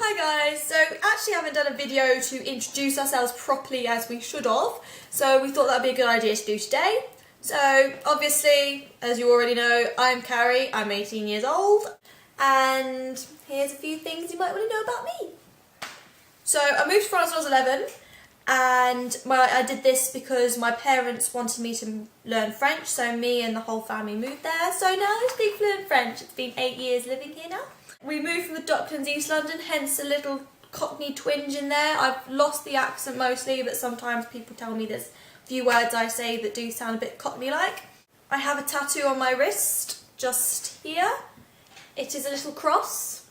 Hi guys, so actually I haven't done a video to introduce ourselves properly as we should have, so we thought that would be a good idea to do today. So obviously, as you already know, I'm Carrie, I'm 18 years old, and here's a few things you might want to know about me. So I moved to France when I was 11, and I did this because my parents wanted me to learn French, so me and the whole family moved there, so now I speak fluent French. It's been 8 years living here now. We moved from the Docklands, East London, hence a little Cockney twinge in there. I've lost the accent mostly, but sometimes people tell me there's a few words I say that do sound a bit Cockney-like. I have a tattoo on my wrist, just here. It is a little cross,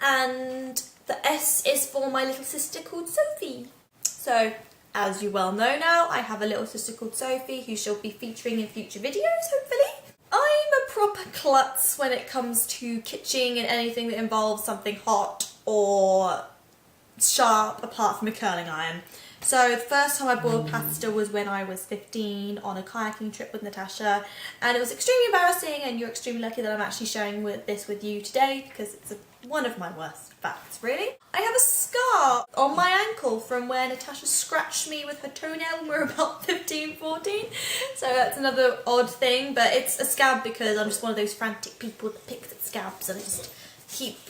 and the S is for my little sister called Sophie. So, as you well know now, I have a little sister called Sophie who she'll be featuring in future videos, hopefully. I'm a proper klutz when it comes to kitchen and anything that involves something hot or sharp apart from a curling iron. So the first time I boiled pasta was when I was 15 on a kayaking trip with Natacha, and it was extremely embarrassing, and you're extremely lucky that I'm actually sharing this with you today because it's one of my worst facts, really. I have a scar on my ankle from where Natacha scratched me with her toenail when we were about 15, 14. So that's another odd thing, but it's a scab because I'm just one of those frantic people that picks at scabs and it just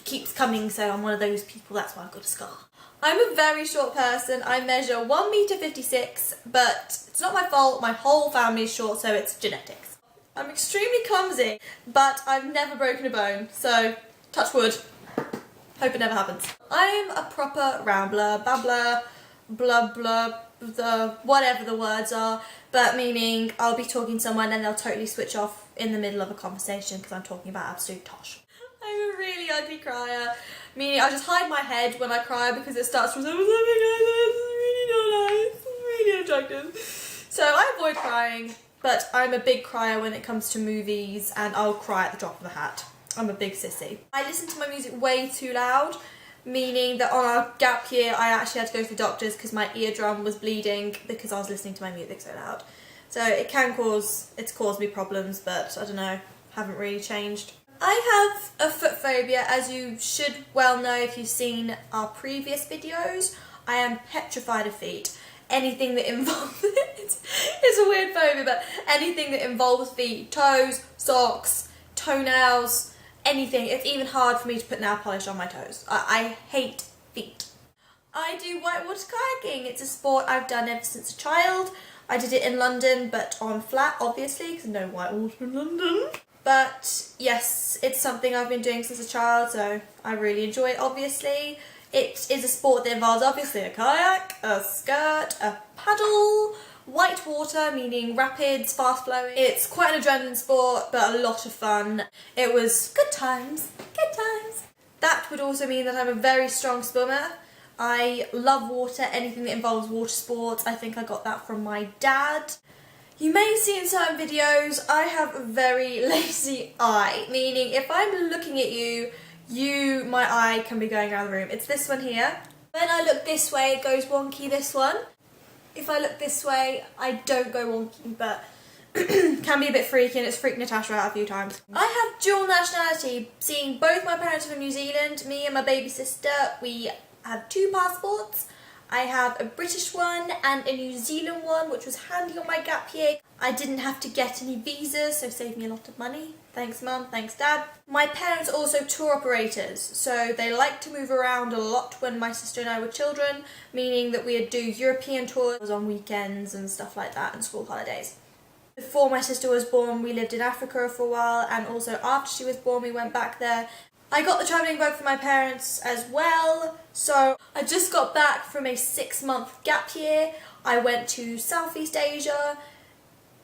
keeps coming, so I'm one of those people, that's why I've got a scar. I'm a very short person. I measure 1.56 meters, but it's not my fault. My whole family is short, so it's genetics. I'm extremely clumsy, but I've never broken a bone, so touch wood. Hope it never happens. I'm a proper rambler, babbler, blah blah, whatever the words are, but meaning I'll be talking to someone and they'll totally switch off in the middle of a conversation because I'm talking about absolute tosh. I'm a really ugly crier, meaning I just hide my head when I cry because it starts from something like this, really not nice, really unattractive. So I avoid crying, but I'm a big crier when it comes to movies and I'll cry at the drop of a hat. I'm a big sissy. I listen to my music way too loud, meaning that on our gap year I actually had to go to the doctors because my eardrum was bleeding because I was listening to my music so loud. So it's caused me problems, but I don't know, haven't really changed. I have a foot phobia, as you should well know if you've seen our previous videos. I am petrified of feet. Anything that involves it's a weird phobia, but anything that involves feet, toes, socks, toenails, anything. It's even hard for me to put nail polish on my toes. I hate feet. I do whitewater kayaking. It's a sport I've done ever since a child. I did it in London, but on flat, obviously, because no whitewater in London. But yes, it's something I've been doing since a child, so I really enjoy it, obviously. It is a sport that involves, obviously, a kayak, a skirt, a paddle, white water, meaning rapids, fast flowing. It's quite an adrenaline sport, but a lot of fun. It was good times, good times. That would also mean that I'm a very strong swimmer. I love water, anything that involves water sports. I think I got that from my dad. You may see in certain videos, I have a very lazy eye, meaning if I'm looking at you, my eye can be going around the room. It's this one here. When I look this way, it goes wonky, this one. If I look this way, I don't go wonky, but can be a bit freaky, and it's freaked Natacha out a few times. I have dual nationality, seeing both my parents are from New Zealand. Me and my baby sister, we have 2 passports. I have a British one and a New Zealand one, which was handy on my gap year. I didn't have to get any visas, so saved me a lot of money. Thanks Mum, thanks Dad. My parents are also tour operators, so they like to move around a lot when my sister and I were children, meaning that we'd do European tours on weekends and stuff like that and school holidays. Before my sister was born, we lived in Africa for a while, and also after she was born, we went back there. I got the travelling bug for my parents as well, so I just got back from a 6-month gap year. I went to Southeast Asia,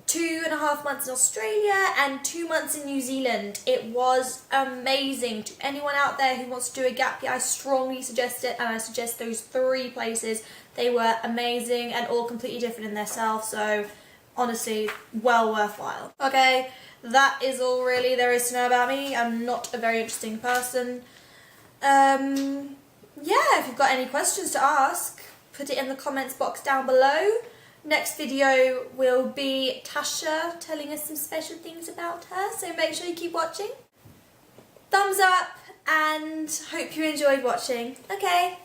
2.5 months in Australia, and 2 months in New Zealand. It was amazing. To anyone out there who wants to do a gap year, I strongly suggest it, and I suggest those 3 places. They were amazing and all completely different in themselves, so honestly, well worthwhile. Okay, that is all really there is to know about me. I'm not a very interesting person. Yeah, if you've got any questions to ask, put it in the comments box down below. Next video will be Tasha telling us some special things about her, so make sure you keep watching. Thumbs up and hope you enjoyed watching. Okay,